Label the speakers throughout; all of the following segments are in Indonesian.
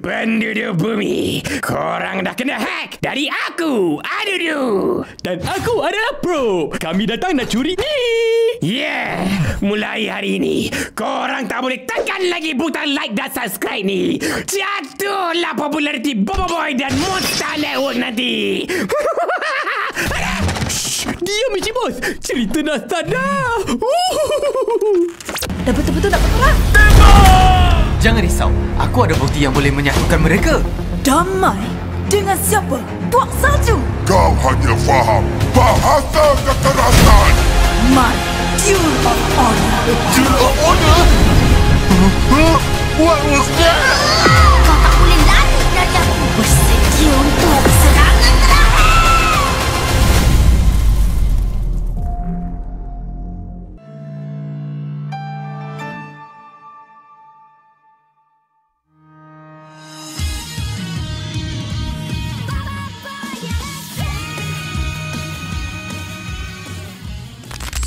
Speaker 1: Penduduk bumi, korang dah kena hack dari aku, Adudu.
Speaker 2: Dan aku adalah Pro. Kami datang nak curi ni.
Speaker 1: Yeah, mulai hari ini, korang tak boleh tekan lagi butang like dan subscribe ni. Jatuhlah populariti Boboiboy dan Monster Network nanti.
Speaker 2: Diam Encik Bos. Cerita dah start dah.
Speaker 3: Dah betul-betul nak berperang.
Speaker 4: Jangan risau, aku ada bukti yang boleh menyatukan mereka.
Speaker 3: Damai? Dengan siapa? Tuak Salju?
Speaker 5: Kau hanya faham bahasa kekerasan.
Speaker 3: My Duel of Honor.
Speaker 5: Duel of Honor? What was that?
Speaker 3: Kau tak boleh lari dari aku. Bersedia untuk serangan terakhir.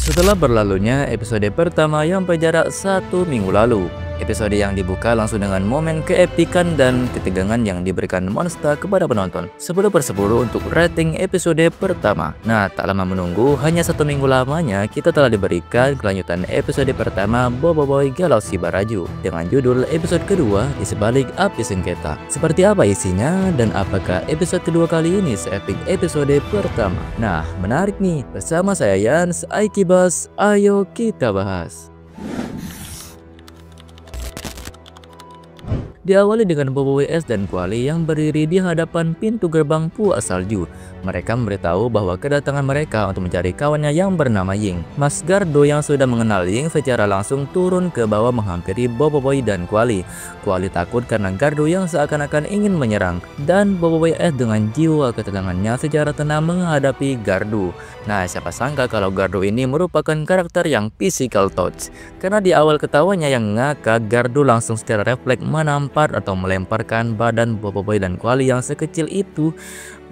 Speaker 6: Setelah berlalunya episode pertama yang berjarak 1 minggu lalu, episode yang dibuka langsung dengan momen keepikan dan ketegangan yang diberikan Monster kepada penonton 10/10 untuk rating episode pertama. Nah, tak lama menunggu, hanya 1 minggu lamanya kita telah diberikan kelanjutan episode pertama Boboiboy Galaksi Baraju dengan judul episode kedua di sebalik api sengketa. Seperti apa isinya dan apakah episode kedua kali ini seepik episode pertama? Nah, menarik nih. Bersama saya Yans, Aikibas, ayo kita bahas. Diawali dengan Bobo WS dan Kuali yang berdiri di hadapan pintu gerbang Puak Salju. Mereka memberitahu bahwa kedatangan mereka untuk mencari kawannya yang bernama Ying. Mas Gardo yang sudah mengenal Ying secara langsung turun ke bawah menghampiri Boboiboy dan Kuali. Kuali takut karena Gardo yang seakan-akan ingin menyerang, dan Bobo WS dengan jiwa ketenangannya secara tenang menghadapi Gardo. Nah, siapa sangka kalau Gardo ini merupakan karakter yang physical touch. Karena di awal ketawanya yang ngakak, Gardo langsung secara refleks menampar atau melemparkan badan Boboiboy dan Kuali yang sekecil itu.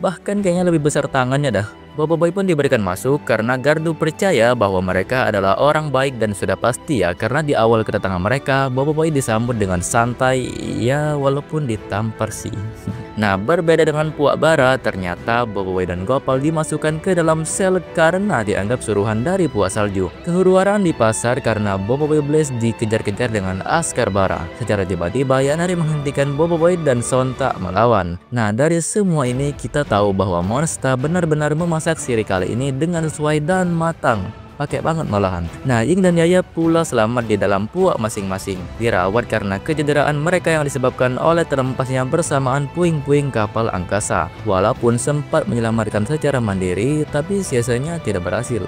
Speaker 6: Bahkan kayaknya lebih besar tangannya dah. Boboiboy pun diberikan masuk karena Gardo percaya bahwa mereka adalah orang baik dan sudah pasti ya, karena di awal kedatangan mereka Boboiboy disambut dengan santai ya, walaupun ditampar sih. Nah, berbeda dengan Puak Bara, ternyata Boboiboy dan Gopal dimasukkan ke dalam sel karena dianggap suruhan dari Puak Salju. Kehuruan di pasar karena Boboiboy Blaze dikejar-kejar dengan Askar Bara. Secara tiba-tiba Yanari menghentikan Boboiboy dan sontak melawan. Nah, dari semua ini kita tahu bahwa Monster benar-benar memasak siri kali ini dengan sesuai dan matang. Pakai banget malahan. Nah, Ying dan Yaya pula selamat di dalam puak masing-masing. Dirawat karena kecederaan mereka yang disebabkan oleh terempasnya bersamaan puing-puing kapal angkasa. Walaupun sempat menyelamatkan secara mandiri, tapi siasanya tidak berhasil.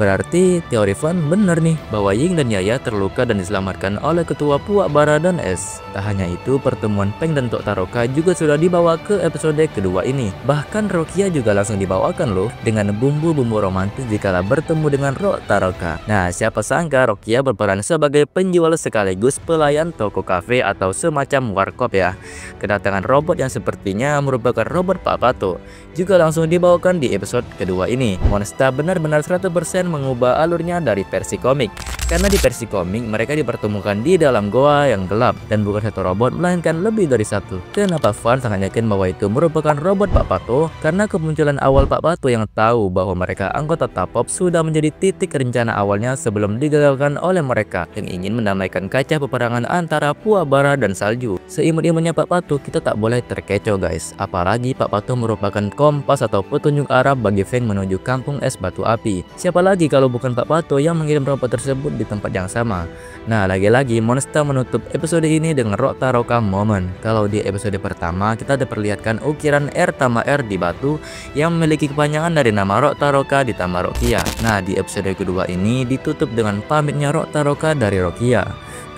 Speaker 6: Berarti teori Fan benar nih, bahwa Ying dan Yaya terluka dan diselamatkan oleh ketua Puak Bara dan Es. Tak hanya itu, pertemuan Peng dan Tok Taroka juga sudah dibawa ke episode kedua ini. Bahkan Rokia juga langsung dibawakan loh, dengan bumbu-bumbu romantis dikala bertemu dengan Taroka. Nah, siapa sangka Rokia berperan sebagai penjual sekaligus pelayan toko kafe atau semacam warkop ya. Kedatangan robot yang sepertinya merupakan robot Pak Pato juga langsung dibawakan di episode kedua ini. Monster benar-benar 100% mengubah alurnya dari versi komik. Karena di versi komik mereka dipertemukan di dalam goa yang gelap dan bukan satu robot melainkan lebih dari satu. Kenapa Fan sangat yakin bahwa itu merupakan robot Pak Pato? Karena kemunculan awal Pak Pato yang tahu bahwa mereka anggota Tapop sudah menjadi titik rencana awalnya sebelum digagalkan oleh mereka yang ingin mendamaikan kaca peperangan antara Puak Bara dan Salju. Seimut-imutnya Pak Pato, kita tak boleh terkecoh guys. Apalagi Pak Pato merupakan kompas atau petunjuk arah bagi Feng menuju kampung es batu api. Siapa lagi kalau bukan Pak Pato yang mengirim robot tersebut di tempat yang sama. Nah, lagi-lagi Monster menutup episode ini dengan Rock Taroka moment. Kalau di episode pertama kita diperlihatkan ukiran R tambah R di batu yang memiliki kepanjangan dari nama Rock Taroka ditambah Rokia. Nah, di episode kedua ini ditutup dengan pamitnya Rock Taroka dari Rokia.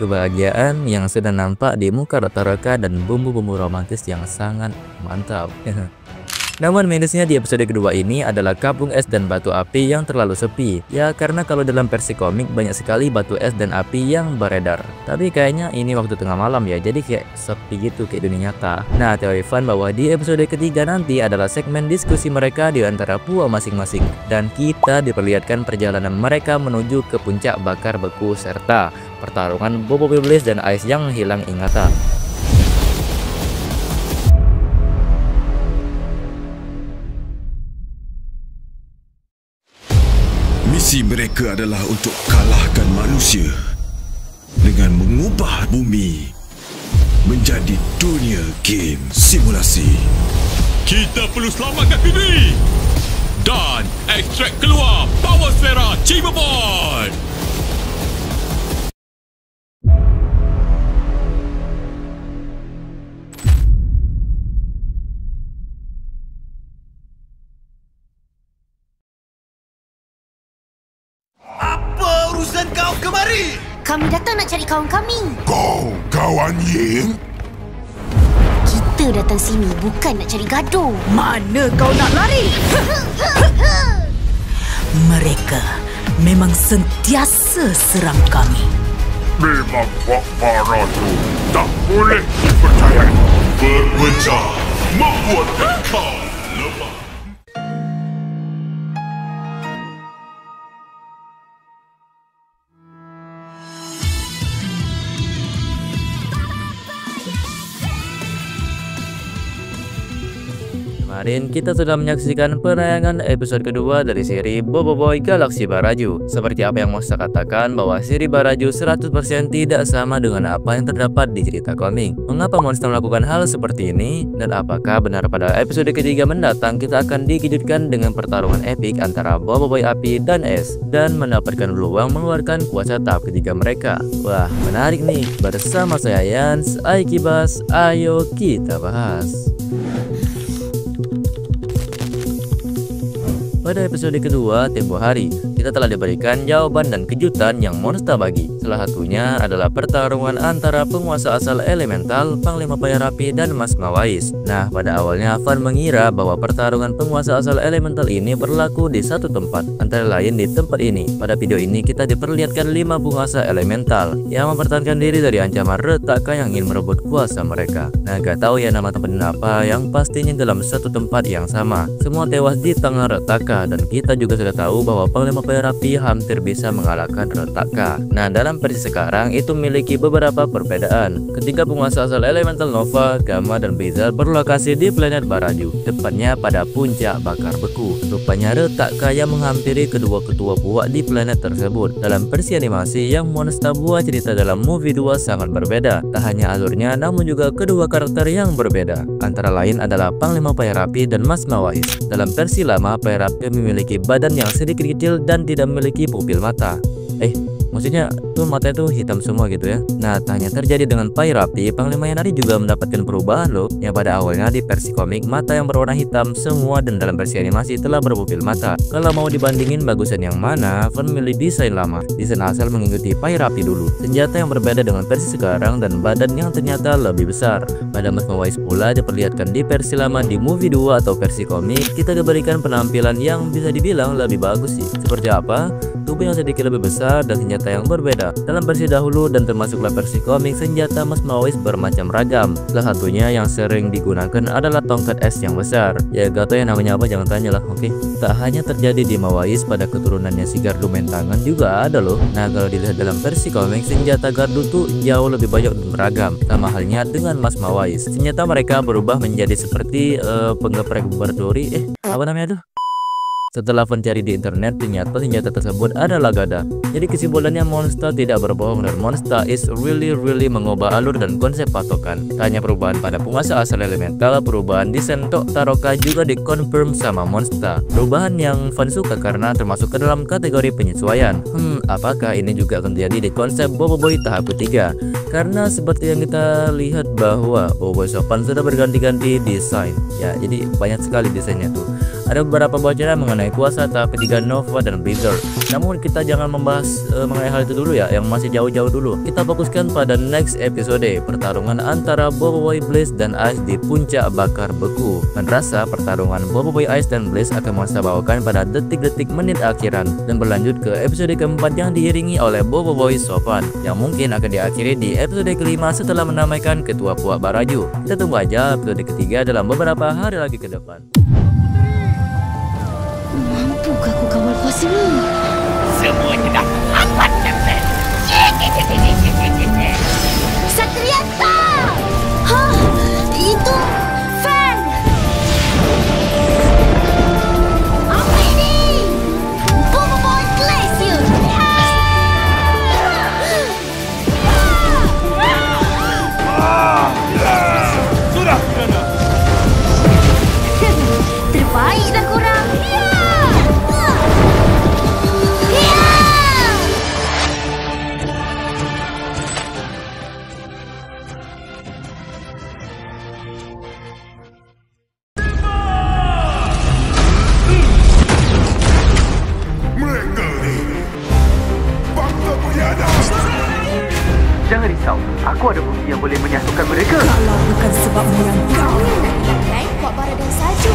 Speaker 6: Kebahagiaan yang sudah nampak di muka Rock Taroka dan bumbu-bumbu romantis yang sangat mantap. Namun minusnya di episode kedua ini adalah kampung es dan batu api yang terlalu sepi. Ya, karena kalau dalam versi komik banyak sekali batu es dan api yang beredar. Tapi kayaknya ini waktu tengah malam ya, jadi kayak sepi gitu kayak dunia nyata. Nah, teori Fan bahwa di episode ketiga nanti adalah segmen diskusi mereka di antara puak masing-masing. Dan kita diperlihatkan perjalanan mereka menuju ke puncak bakar beku serta pertarungan Bobo Boy Blaze dan Ice yang hilang ingatan.
Speaker 7: Misi mereka adalah untuk kalahkan manusia dengan mengubah bumi menjadi dunia game simulasi.
Speaker 8: Kita perlu selamatkan diri dan ekstrak keluar Power Sfera Cyberborn.
Speaker 4: Apa urusan kau kemari?
Speaker 3: Kami datang nak cari kawan kami.
Speaker 5: Kau kawan Ying?
Speaker 3: Kita datang sini bukan nak cari gaduh.
Speaker 9: Mana kau nak lari? Mereka memang sentiasa serang kami.
Speaker 5: Memang Wak Bara tu tak boleh dipercayai. Berpecah membuat kau lemah.
Speaker 6: Kemarin kita sudah menyaksikan penayangan episode kedua dari seri Bobo Boy Galaksi Baraju. Seperti apa yang Monster katakan bahwa seri Baraju 100% tidak sama dengan apa yang terdapat di cerita komik. Mengapa Monster melakukan hal seperti ini? Dan apakah benar pada episode ketiga mendatang kita akan dikejutkan dengan pertarungan epik antara Bobo Boy Api dan Es dan mendapatkan peluang mengeluarkan kuasa tahap ketiga mereka? Wah, menarik nih. Bersama saya Yans, Aikibas, ayo kita bahas. Pada episode kedua tempo hari, kita telah diberikan jawaban dan kejutan yang Monster bagi. Salah satunya adalah pertarungan antara penguasa asal elemental, Panglima Fire Api, dan Mas Mawais. Nah, pada awalnya Van mengira bahwa pertarungan penguasa asal elemental ini berlaku di satu tempat, antara lain di tempat ini. Pada video ini kita diperlihatkan 5 penguasa elemental yang mempertahankan diri dari ancaman Retaka yang ingin merebut kuasa mereka. Nah, gak tahu ya nama tempat ini apa, yang pastinya dalam satu tempat yang sama. Semua tewas di tangan Retaka, dan kita juga sudah tahu bahwa Panglima Fire Api hampir bisa mengalahkan Retaka. Nah, dalam versi sekarang itu memiliki beberapa perbedaan. Ketika penguasa asal elemental Nova, Gamma, dan Blizzard berlokasi di planet Baraju, tepatnya pada puncak bakar beku. Rupanya Retaka yang menghampiri kedua ketua puak di planet tersebut. Dalam versi animasi yang Monster buat, cerita dalam movie 2 sangat berbeda. Tak hanya alurnya, namun juga kedua karakter yang berbeda. Antara lain adalah Panglima Fire Api dan Mas Mawais. Dalam versi lama, Fire Api memiliki badan yang sedikit kecil dan tidak memiliki pupil mata. Maksudnya tuh matanya tuh hitam semua gitu ya. Nah, tak hanya terjadi dengan Fire Api, Panglima Yanari juga mendapatkan perubahan loh. Yang pada awalnya di versi komik mata yang berwarna hitam semua, dan dalam versi animasi telah berpupil mata. Kalau mau dibandingin bagusan yang mana, Van memilih desain lama. Desain asal mengikuti Fire Api dulu. Senjata yang berbeda dengan versi sekarang dan badan yang ternyata lebih besar. Pada Mas Mawais pula diperlihatkan di versi lama di movie 2 atau versi komik, kita diberikan penampilan yang bisa dibilang lebih bagus sih. Seperti apa? Tubuh yang sedikit lebih besar dan senjata yang berbeda. Dalam versi dahulu dan termasuklah versi komik, senjata Mas Mawais bermacam ragam. Salah satunya yang sering digunakan adalah tongkat es yang besar. Ya gak tau ya namanya apa, jangan tanya lah, oke. Tak hanya terjadi di Mawais, pada keturunannya si Gardu Mentangan juga ada loh. Nah, kalau dilihat dalam versi komik, senjata Gardu tuh jauh lebih banyak dan beragam. Sama halnya dengan Mas Mawais. Senjata mereka berubah menjadi seperti penggeprek berduri. Apa namanya tuh? Setelah mencari di internet, ternyata senjata tersebut adalah gada. Jadi kesimpulannya Monster tidak berbohong dan Monster is really mengubah alur dan konsep patokan. Tak hanya perubahan pada penguasa asal elemental, perubahan desain Tok Taroka juga dikonfirm sama Monster. Perubahan yang Van suka karena termasuk ke dalam kategori penyesuaian. Apakah ini juga akan terjadi di konsep Bobo Boy tahap ketiga? Karena seperti yang kita lihat bahwa Bobo Boy Sopan sudah berganti-ganti desain. Ya, jadi banyak sekali desainnya tuh. Ada beberapa bocoran mengenai kuasa tahap ketiga Nova dan Blizzard. Namun kita jangan membahas mengenai hal itu dulu ya, yang masih jauh-jauh dulu. Kita fokuskan pada next episode, pertarungan antara Bobo Boy Blaze dan Ice di puncak bakar beku. Dan rasa pertarungan Bobo Boy Ice dan Blaze akan Monster bawakan pada detik-detik menit akhiran dan berlanjut ke episode keempat yang diiringi oleh Bobo Boy Sopan, yang mungkin akan diakhiri di episode kelima setelah menamaikan ketua puak Baraju. Kita tunggu aja episode ketiga dalam beberapa hari lagi ke depan.
Speaker 3: Mampukah aku kawal pos ini?
Speaker 1: Semuanya dah aman, Captain.
Speaker 4: Jangan risau, aku ada bukti yang boleh menyatukan mereka.
Speaker 9: Kalau bukan sebab yang kau
Speaker 3: Naik buat Baradang saja.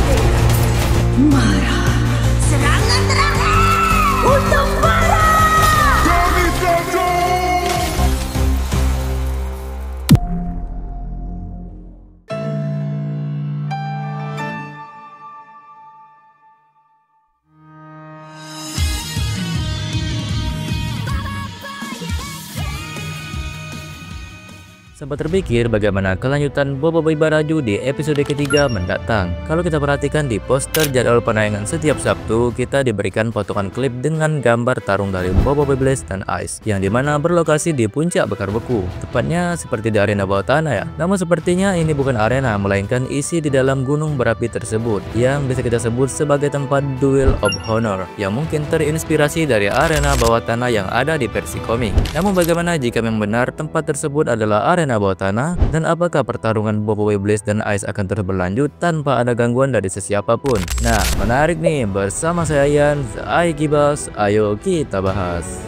Speaker 9: marah.
Speaker 3: Serangan terakhir untuk Bara.
Speaker 6: Sempat terpikir bagaimana kelanjutan Boboiboy Baraju di episode ketiga mendatang. Kalau kita perhatikan di poster jadwal penayangan setiap Sabtu, kita diberikan potongan klip dengan gambar tarung dari Boboiboy Blaze dan Ice, yang dimana berlokasi di puncak Bekar Beku, tepatnya seperti di arena bawah tanah ya. Namun sepertinya ini bukan arena, melainkan isi di dalam gunung berapi tersebut, yang bisa kita sebut sebagai tempat Duel of Honor, yang mungkin terinspirasi dari arena bawah tanah yang ada di versi komik. Namun bagaimana jika memang benar tempat tersebut adalah arena bawah tanah, dan apakah pertarungan Boboiboy Blaze dan Ice akan terus berlanjut tanpa ada gangguan dari sesiapapun? Nah, menarik nih. Bersama saya Yan, Aikibas, ayo kita bahas.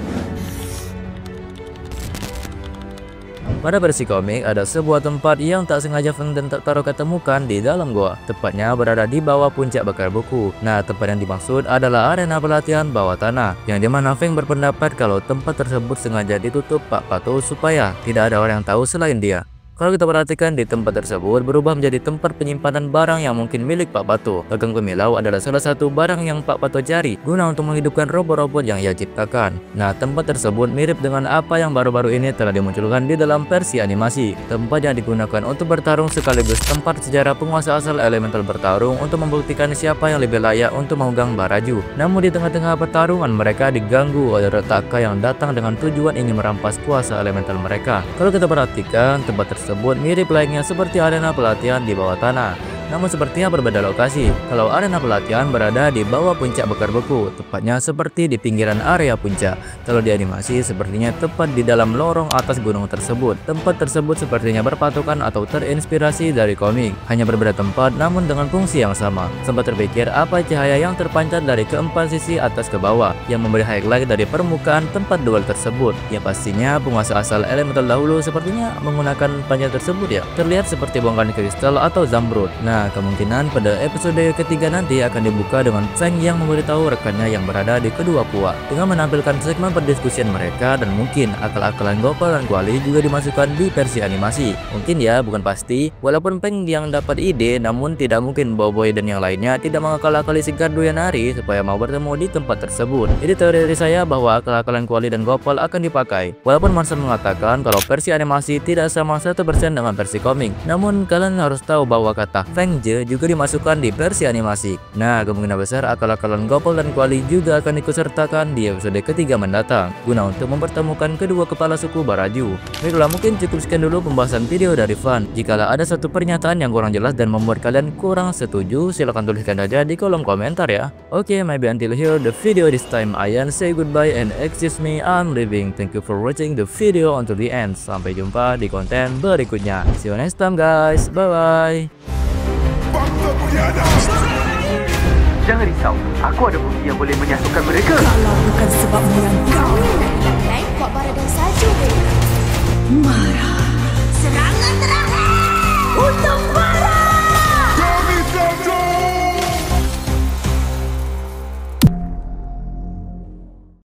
Speaker 6: Pada versi komik, ada sebuah tempat yang tak sengaja Feng dan Totoro ketemukan di dalam goa, tepatnya berada di bawah puncak Bekar Beku. Nah, tempat yang dimaksud adalah arena pelatihan bawah tanah, yang dimana Feng berpendapat kalau tempat tersebut sengaja ditutup Pak Pato supaya tidak ada orang yang tahu selain dia. Kalau kita perhatikan, di tempat tersebut berubah menjadi tempat penyimpanan barang yang mungkin milik Pak Pato. Gagang Pemilau adalah salah satu barang yang Pak Pato cari guna untuk menghidupkan robot-robot yang ia ciptakan. Nah, tempat tersebut mirip dengan apa yang baru-baru ini telah dimunculkan di dalam versi animasi. Tempat yang digunakan untuk bertarung sekaligus tempat sejarah penguasa asal elemental bertarung untuk membuktikan siapa yang lebih layak untuk memegang Baraju. Namun di tengah-tengah pertarungan mereka diganggu oleh Retaka yang datang dengan tujuan ingin merampas kuasa elemental mereka. Kalau kita perhatikan, tempat tersebut mirip layaknya seperti arena pelatihan di bawah tanah, namun sepertinya berbeda lokasi. Kalau arena pelatihan berada di bawah puncak Bekar Beku, tepatnya seperti di pinggiran area puncak. Kalau di animasi sepertinya tepat di dalam lorong atas gunung tersebut. Tempat tersebut sepertinya berpatokan atau terinspirasi dari komik, hanya berbeda tempat namun dengan fungsi yang sama. Sempat terpikir apa cahaya yang terpancar dari keempat sisi atas ke bawah yang memberi highlight dari permukaan tempat duel tersebut. Ya pastinya penguasa asal elemental dahulu sepertinya menggunakan panjang tersebut ya. Terlihat seperti bongkahan kristal atau zamrud. Nah, kemungkinan pada episode ketiga nanti akan dibuka dengan Feng yang memberitahu rekannya yang berada di kedua puak dengan menampilkan segmen perdiskusian mereka, dan mungkin akal-akalan Gopal dan Kuali juga dimasukkan di versi animasi. Mungkin ya, bukan pasti. Walaupun Feng yang dapat ide, namun tidak mungkin Boboiboy dan yang lainnya tidak mengakal-akali si Gardo Yanari supaya mau bertemu di tempat tersebut. Jadi teori dari saya bahwa akal-akalan Kuali dan Gopal akan dipakai. Walaupun Marcel mengatakan kalau versi animasi tidak sama 100% dengan versi komik, namun kalian harus tahu bahwa kata Feng Je juga dimasukkan di versi animasi. Nah, kemungkinan besar akal-akalan Gopal dan Kuali juga akan ikut sertakan di episode ketiga mendatang guna untuk mempertemukan kedua kepala suku Baraju. Baiklah, mungkin cukup sekian dulu pembahasan video dari Fan. Jikalau ada satu pernyataan yang kurang jelas dan membuat kalian kurang setuju, silahkan tuliskan saja di kolom komentar ya. Oke, maybe until here the video this time. Ayan say goodbye and excuse me, I'm leaving. Thank you for watching the video until the end. Sampai jumpa di konten berikutnya. See you next time guys. Bye bye.
Speaker 4: Jangan risau, aku ada bukti yang boleh menyatukan mereka.
Speaker 9: Kalau bukan sebab yang kau
Speaker 3: Naik buat Baradang saja.
Speaker 9: marah.